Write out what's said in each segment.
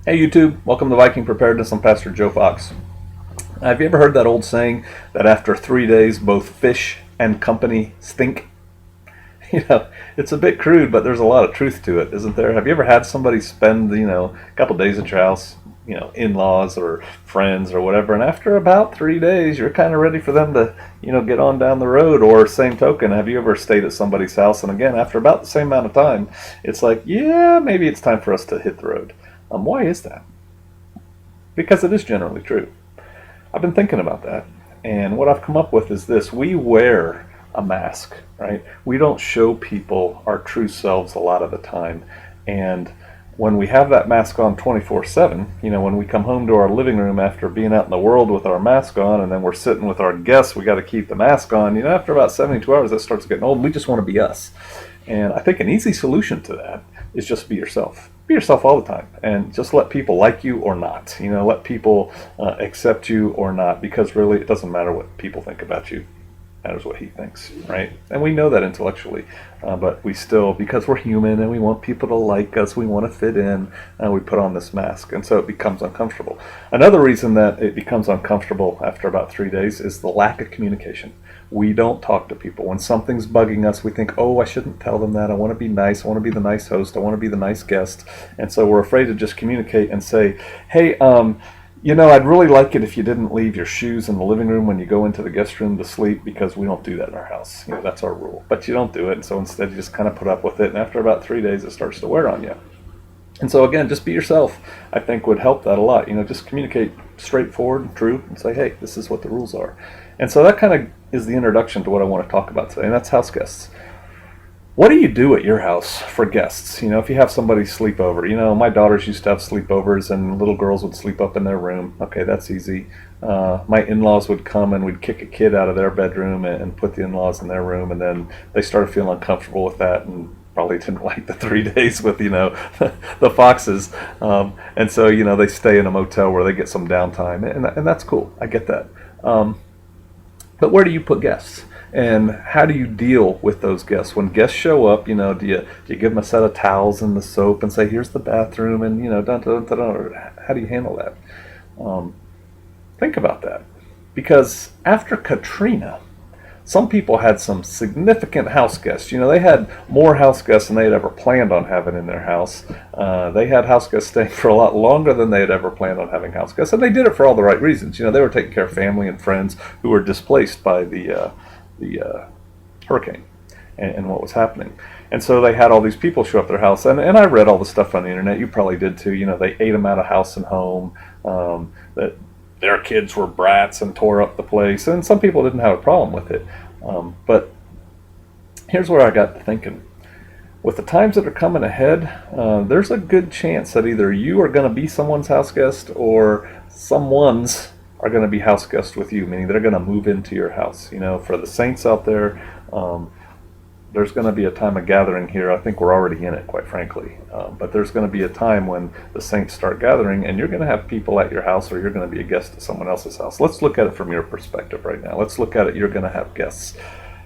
Hey YouTube, welcome to Viking Preparedness. I'm Pastor Joe Fox. Have you ever heard that old saying that after 3 days both fish and company stink? It's a bit crude, but there's a lot of truth to it, isn't there? Have you ever had somebody spend, a couple days at your house, in-laws or friends or whatever, and after about 3 days, you're kind of ready for them to, get on down the road? Or same token, have you ever stayed at somebody's house and again, after about the same amount of time, it's like, yeah, maybe it's time for us to hit the road. Why is that? Because it is generally true. I've been thinking about that, and what I've come up with is this: we wear a mask, right? We don't show people our true selves a lot of the time, and when we have that mask on 24/7, when we come home to our living room after being out in the world with our mask on, and then we're sitting with our guests, we got to keep the mask on. After about 72 hours, that starts getting old. We just want to be us, and I think an easy solution to that is just be yourself. Be yourself all the time, and just let people like you or not. Let people accept you or not, because really it doesn't matter what people think about you. It matters what he thinks, right? And we know that intellectually, but we still, because we're human and we want people to like us, we want to fit in, we put on this mask, and so it becomes uncomfortable. Another reason that it becomes uncomfortable after about 3 days is the lack of communication. We don't talk to people. When something's bugging us, we think, oh, I shouldn't tell them that. I want to be nice. I want to be the nice host. I want to be the nice guest. And so we're afraid to just communicate and say, hey, I'd really like it if you didn't leave your shoes in the living room when you go into the guest room to sleep, because we don't do that in our house. That's our rule. But you don't do it. And so instead you just kind of put up with it. And after about 3 days, it starts to wear on you. And so again, just be yourself, I think, would help that a lot. Just communicate straightforward and true and say, hey, this is what the rules are. And so that kind of is the introduction to what I want to talk about today, and that's house guests. What do you do at your house for guests? If you have somebody sleep over, my daughters used to have sleepovers, and little girls would sleep up in their room. Okay, that's easy. My in-laws would come and we'd kick a kid out of their bedroom and put the in-laws in their room, and then they started feeling uncomfortable with that and probably didn't like the 3 days with, the foxes. And so, they stay in a motel where they get some downtime, and that's cool. I get that. But where do you put guests? And how do you deal with those guests? When guests show up, do you give them a set of towels and the soap and say, here's the bathroom, and, dun, dun, dun, dun, or how do you handle that? Think about that. Because after Katrina, some people had some significant house guests. They had more house guests than they had ever planned on having in their house. They had house guests staying for a lot longer than they had ever planned on having house guests. And they did it for all the right reasons. They were taking care of family and friends who were displaced by the hurricane and what was happening. And so they had all these people show up at their house. And I read all the stuff on the internet. You probably did too. They ate them out of house and home. That their kids were brats and tore up the place, and some people didn't have a problem with it. But here's where I got to thinking. With the times that are coming ahead, there's a good chance that either you are going to be someone's house guest, or someone's are going to be house guest with you, meaning they're going to move into your house. For the saints out there, there's going to be a time of gathering here. I think we're already in it, quite frankly. But there's going to be a time when the saints start gathering, and you're going to have people at your house, or you're going to be a guest at someone else's house. Let's look at it from your perspective right now. Let's look at it. You're going to have guests.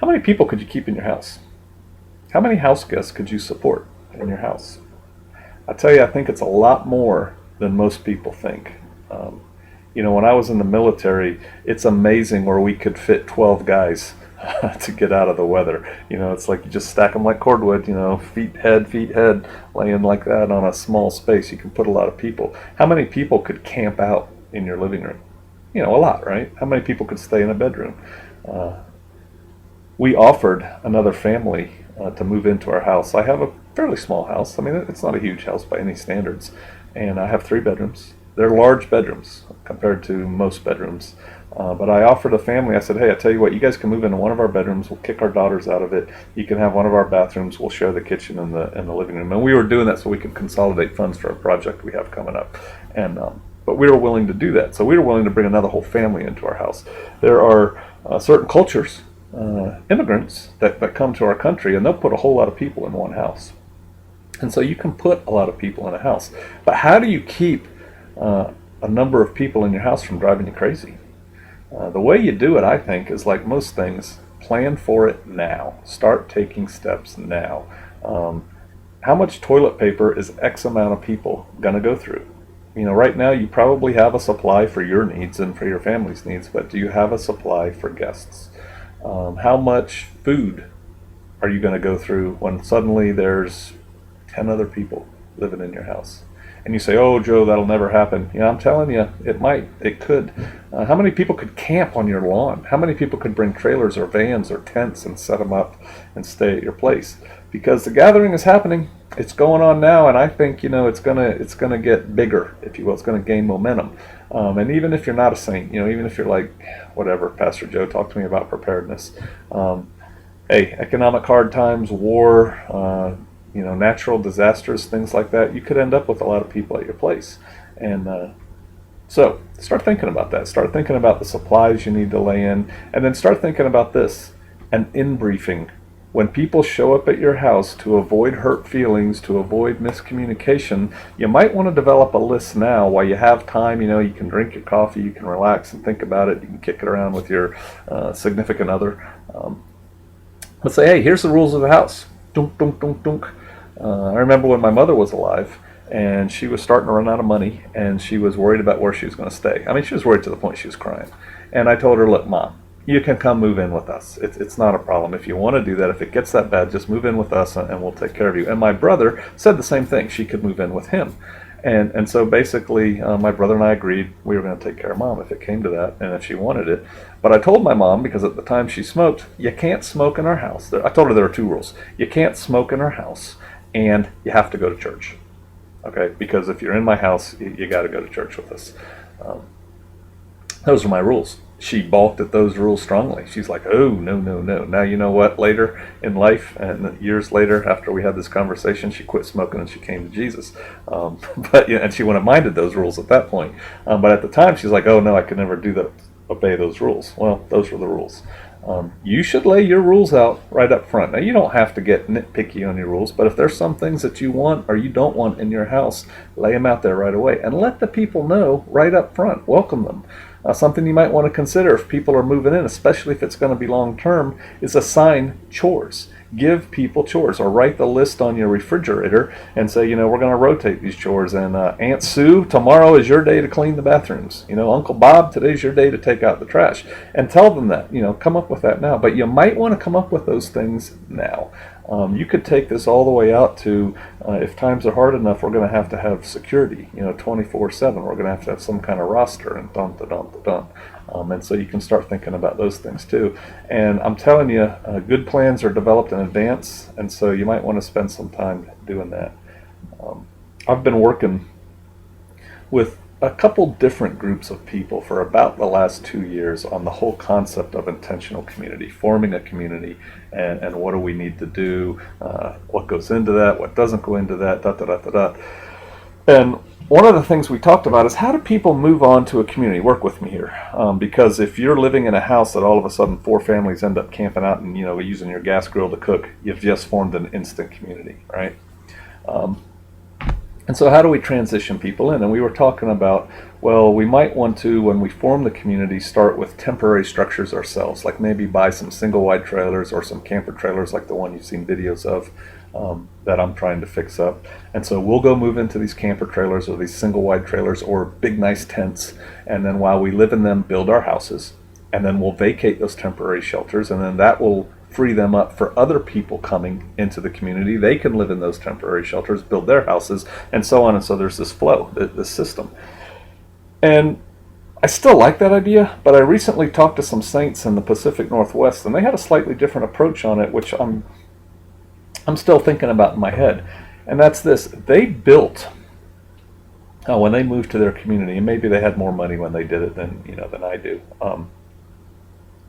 How many people could you keep in your house? How many house guests could you support in your house? I tell you, I think it's a lot more than most people think. When I was in the military, it's amazing where we could fit 12 guys to get out of the weather. It's like you just stack them like cordwood, feet, head, laying like that on a small space. You can put a lot of people. How many people could camp out in your living room? A lot, right? How many people could stay in a bedroom? We offered another family to move into our house. I have a fairly small house. I mean, it's not a huge house by any standards. And I have 3 bedrooms. They're large bedrooms compared to most bedrooms. But I offered a family, I said, hey, I tell you what, you guys can move into one of our bedrooms. We'll kick our daughters out of it. You can have one of our bathrooms. We'll share the kitchen and the living room. And we were doing that so we could consolidate funds for a project we have coming up. And but we were willing to do that. So we were willing to bring another whole family into our house. There are certain cultures, immigrants that come to our country, and they'll put a whole lot of people in one house. And so you can put a lot of people in a house. But how do you keep a number of people in your house from driving you crazy? The way you do it, I think, is like most things, plan for it now. Start taking steps now. How much toilet paper is X amount of people going to go through? right now you probably have a supply for your needs and for your family's needs, but do you have a supply for guests? How much food are you going to go through when suddenly there's 10 other people living in your house? And you say, "Oh, Joe, that'll never happen." I'm telling you, it might, it could. How many people could camp on your lawn? How many people could bring trailers or vans or tents and set them up and stay at your place? Because the gathering is happening. It's going on now, and I think it's gonna get bigger, if you will. It's gonna gain momentum. And even if you're not a saint, even if you're like, whatever, Pastor Joe, talk to me about preparedness. Hey, economic hard times, war, natural disasters, things like that, you could end up with a lot of people at your place. And so start thinking about that. Start thinking about the supplies you need to lay in. And then start thinking about this, an in-briefing. When people show up at your house, to avoid hurt feelings, to avoid miscommunication, you might want to develop a list now while you have time. You can drink your coffee, you can relax and think about it. You can kick it around with your significant other. But say, hey, here's the rules of the house. Dunk, dunk, dunk, dunk. I remember when my mother was alive, and she was starting to run out of money, and she was worried about where she was going to stay. I mean, she was worried to the point she was crying. And I told her, look, Mom, you can come move in with us. It's not a problem. If you want to do that, if it gets that bad, just move in with us, and we'll take care of you. And my brother said the same thing. She could move in with him. And so basically, my brother and I agreed we were going to take care of Mom if it came to that, and if she wanted it. But I told my mom, because at the time she smoked, you can't smoke in our house. I told her there were 2 rules. You can't smoke in our house, and you have to go to church. Okay? Because if you're in my house, you got to go to church with us. Those are my rules. She balked at those rules strongly. She's like, oh, no, no, no. Now, you know what? Later in life, and years later, after we had this conversation, she quit smoking and she came to Jesus. And she wouldn't have minded those rules at that point. But at the time, she's like, oh, no, I could never do that, obey those rules. Well, those were the rules. You should lay your rules out right up front. Now, you don't have to get nitpicky on your rules, but if there's some things that you want or you don't want in your house, lay them out there right away. And let the people know right up front. Welcome them. Something you might want to consider if people are moving in, especially if it's going to be long term, is assign chores. Give people chores, or write the list on your refrigerator and say, we're going to rotate these chores. And Aunt Sue, tomorrow is your day to clean the bathrooms. Uncle Bob, today's your day to take out the trash. And tell them that. Come up with that now. But you might want to come up with those things now. You could take this all the way out to, if times are hard enough, we're going to have security, 24/7. We're going to have some kind of roster, and dun. And so you can start thinking about those things too. And I'm telling you, good plans are developed in advance, and so you might want to spend some time doing that. I've been working with a couple different groups of people for about the last 2 years on the whole concept of intentional community, forming a community, and what do we need to do, what goes into that, what doesn't go into that, And one of the things we talked about is, how do people move on to a community? Work with me here. Because if you're living in a house that all of a sudden 4 families end up camping out and using your gas grill to cook, you've just formed an instant community, right? And so how do we transition people in? And we were talking about, well, we might want to, when we form the community, start with temporary structures ourselves, like maybe buy some single wide trailers or some camper trailers like the one you've seen videos of that I'm trying to fix up. And so we'll go move into these camper trailers or these single wide trailers or big nice tents, and then while we live in them, build our houses, and then we'll vacate those temporary shelters, and then that will free them up for other people coming into the community. They can live in those temporary shelters, build their houses, and so on. And so there's this flow, this system. And I still like that idea, but I recently talked to some saints in the Pacific Northwest, and they had a slightly different approach on it, which I'm still thinking about in my head. And that's this: they built, when they moved to their community, and maybe they had more money when they did it than I do.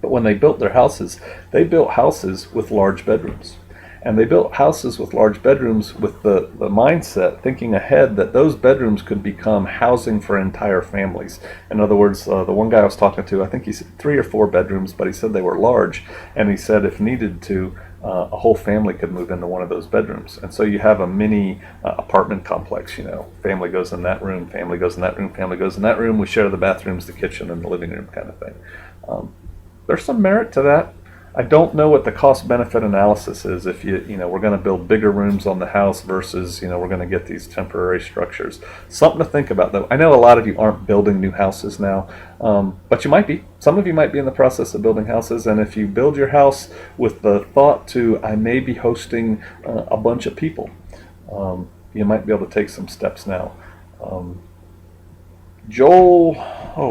But when they built their houses, they built houses with large bedrooms. And they built houses with large bedrooms with the mindset, thinking ahead, that those bedrooms could become housing for entire families. In other words, the one guy I was talking to, I think he said 3 or 4 bedrooms, but he said they were large. And he said if needed to, a whole family could move into one of those bedrooms. And so you have a mini apartment complex, family goes in that room, family goes in that room, family goes in that room. We share the bathrooms, the kitchen, and the living room kind of thing. There's some merit to that. I don't know what the cost benefit analysis is if we're going to build bigger rooms on the house versus, we're going to get these temporary structures. Something to think about though. I know a lot of you aren't building new houses now, but you might be. Some of you might be in the process of building houses, and if you build your house with the thought to, I may be hosting a bunch of people, you might be able to take some steps now. Joel,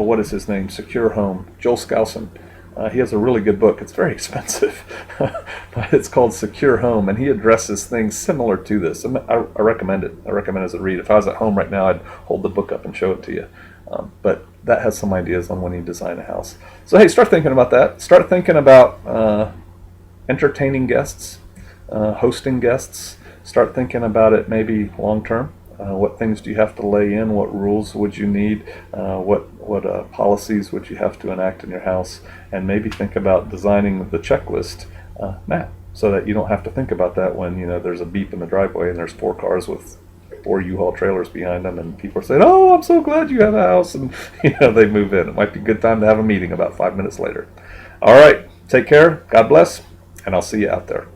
what is his name? Secure Home. Joel Skousen. He has a really good book. It's very expensive, but it's called Secure Home, and he addresses things similar to this. I recommend it. I recommend it as a read. If I was at home right now, I'd hold the book up and show it to you. But that has some ideas on when you design a house. So hey, start thinking about that. Start thinking about entertaining guests, hosting guests. Start thinking about it maybe long term. What things do you have to lay in? What rules would you need? What policies would you have to enact in your house? And maybe think about designing the checklist now, so that you don't have to think about that when there's a beep in the driveway and there's 4 cars with 4 U-Haul trailers behind them, and people are saying, "Oh, I'm so glad you have a house," and they move in. It might be a good time to have a meeting about 5 minutes later. All right, take care. God bless, and I'll see you out there.